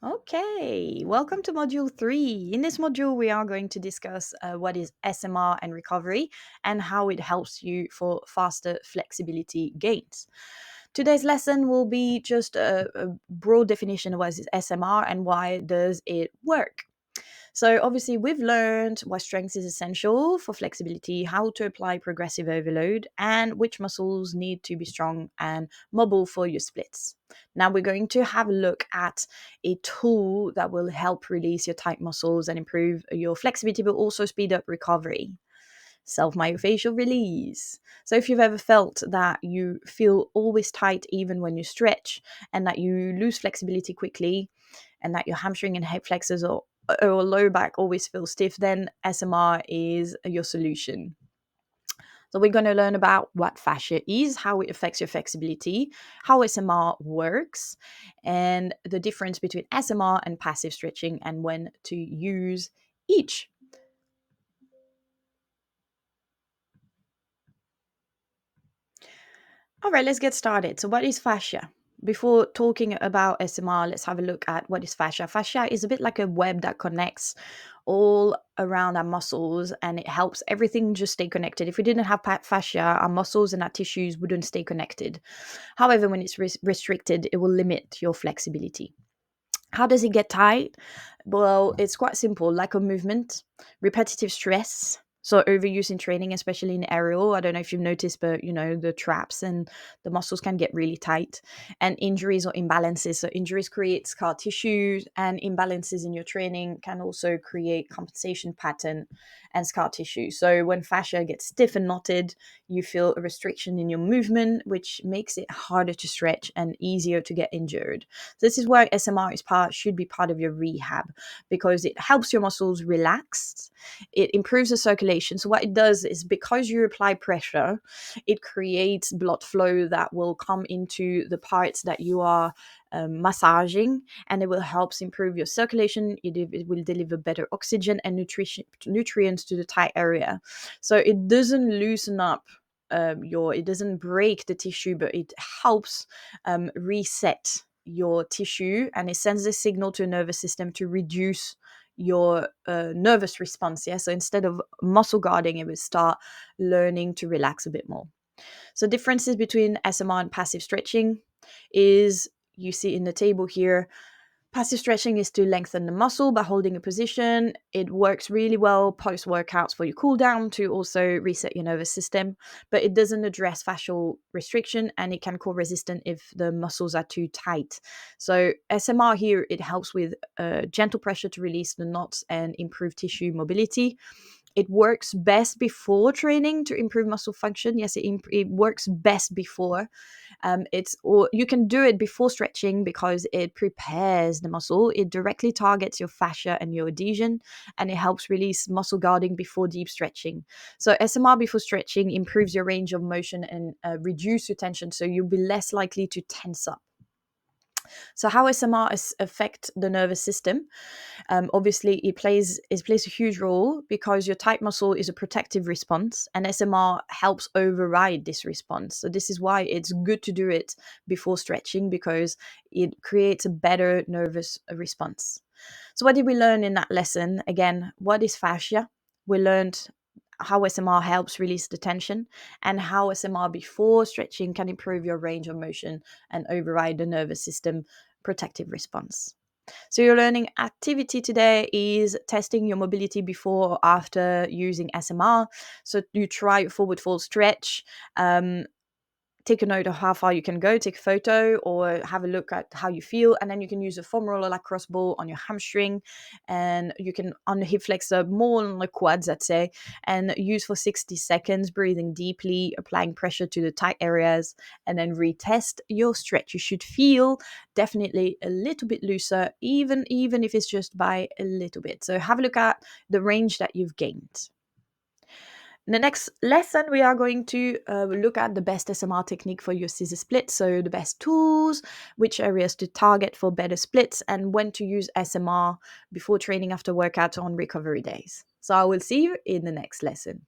Okay, welcome to module 3. In this module, we are going to discuss what is SMR and recovery and how it helps you for faster flexibility gains. Today's lesson will be just a broad definition of what is SMR and why does it work. So obviously we've learned what strength is essential for flexibility, how to apply progressive overload, and which muscles need to be strong and mobile for your splits. Now we're going to have a look at a tool that will help release your tight muscles and improve your flexibility, but also speed up recovery. Self-Myofascial release. So if you've ever felt that you feel always tight even when you stretch and that you lose flexibility quickly and that your hamstring and hip flexors or low back always feel stiff, then SMR is your solution. So we're going to learn about what fascia is, how it affects your flexibility, how SMR works, and the difference between SMR and passive stretching and when to use each. All right, let's get started. So what is fascia? Before talking about SMR, let's have a look at what is fascia. Fascia is a bit like a web that connects all around our muscles and it helps everything just stay connected. If we didn't have fascia, our muscles and our tissues wouldn't stay connected. However, when it's restricted, it will limit your flexibility. How does it get tight? Well, it's quite simple. Lack of movement, repetitive stress. So overuse in training, especially in aerial. I don't know if you've noticed, but the traps and the muscles can get really tight. And injuries or imbalances. So injuries create scar tissue, and imbalances in your training can also create compensation pattern and scar tissue. So when fascia gets stiff and knotted, you feel a restriction in your movement, which makes it harder to stretch and easier to get injured. This is where SMR should be part of your rehab because it helps your muscles relax. It improves the circulation. So what it does is because you apply pressure, it creates blood flow that will come into the parts that you are massaging, and it will help improve your circulation. It will deliver better oxygen and nutrients to the tight area. So it doesn't loosen up it doesn't break the tissue, but it helps reset your tissue, and it sends a signal to a nervous system to reduce your nervous response. Yeah, so instead of muscle guarding, it will start learning to relax a bit more. So differences between SMR and passive stretching is, you see in the table here, passive stretching is to lengthen the muscle by holding a position. It works really well post workouts for your cool down to also reset your nervous system, but it doesn't address fascial restriction and it can cause resistance if the muscles are too tight. So SMR here, it helps with gentle pressure to release the knots and improve tissue mobility. It works best before training to improve muscle function. Yes, it works best before. Or you can do it before stretching because it prepares the muscle. It directly targets your fascia and your adhesion, and it helps release muscle guarding before deep stretching. So SMR before stretching improves your range of motion and reduce your tension, so you'll be less likely to tense up. So how SMR affect the nervous system? Obviously, it plays a huge role because your tight muscle is a protective response, and SMR helps override this response. So this is why it's good to do it before stretching because it creates a better nervous response. So what did we learn in that lesson? Again, what is fascia? We learned how SMR helps release the tension and how SMR before stretching can improve your range of motion and override the nervous system protective response. So your learning activity today is testing your mobility before or after using SMR. So you try a forward fold stretch, take a note of how far you can go, take a photo or have a look at how you feel, and then you can use a foam roller lacrosse ball on your hamstring, and you can on the hip flexor, more on the quads, I'd say, and use for 60 seconds, breathing deeply, applying pressure to the tight areas, and then retest your stretch. You should feel definitely a little bit looser, even if it's just by a little bit. So have a look at the range that you've gained. In the next lesson, we are going to look at the best SMR technique for your scissor split. So the best tools, which areas to target for better splits, and when to use SMR before training after workout on recovery days. So I will see you in the next lesson.